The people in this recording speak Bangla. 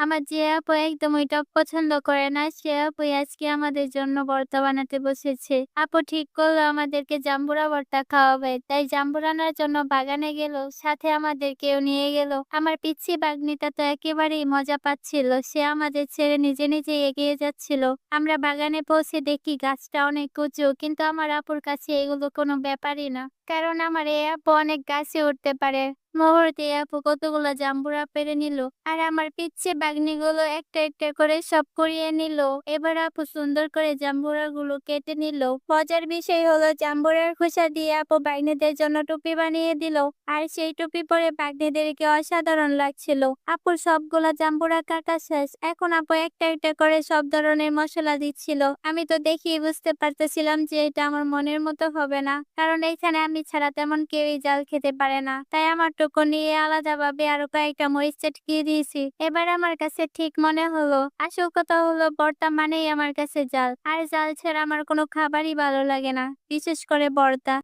আমার যে আপু একদম ওইটা পছন্দ করে না, সে আপুই আজকে আমাদের জন্য ভর্তা বানাতে বসেছে। আপু ঠিক করলো আমাদেরকে জাম্বুরা ভর্তা খাওয়াবে। তাই জাম্বুরা আনার জন্য বাগানে গেল, সাথে আমাদেরকেও নিয়ে গেল। আমার পিচ্চি বাগ্নিটা তো একেবারেই মজা পাচ্ছিল। সে আমাদের ছেড়ে নিজে নিজে এগিয়ে যাচ্ছিল। আমরা বাগানে পৌঁছে দেখি গাছটা অনেক উঁচু, কিন্তু আমার আপুর কাছে এগুলো কোনো ব্যাপারই না। কারণ আমার এই আপু অনেক গাছে উঠতে পারে। মুহূর্তে আপু কতগুলো জাম্বুরা পেরে নিল, আর আমার পিচ্ছে বাগনিগুলো একটা একটা করে সব করিয়ে নিল। এবার আপু সুন্দর করে জাম্বুরা গুলো কেটে নিল। মজার বিষয় হলো জাম্বুরার খোসা দিয়ে আপু বাগনিদের জন্য টুপি বানিয়ে দিল, আর সেই টুপি পরে বাগনিদেরকে অসাধারণ লাগছিল। আপুর সবগুলা জাম্বুরা কাটা শেষ। এখন আপু একটা একটা করে সব ধরনের মশলা দিচ্ছিল। আমি তো দেখেই বুঝতে পারতেছিলাম যে এটা আমার মনের মতো হবে না, কারণ এইখানে আমি ছাড়া তেমন কেউই জাল খেতে পারে না। তাই আমার টুকু নিয়ে আলাদাভাবে আরো কয়েকটা মরিচ চটকিয়ে দিয়েছি। এবার আমার কাছে ঠিক মনে হলো, আসল কথা হলো ভর্তা মানেই আমার কাছে জাল, আর জাল ছাড়া আমার কোনো খাবারই ভালো লাগে না, বিশেষ করে ভর্তা।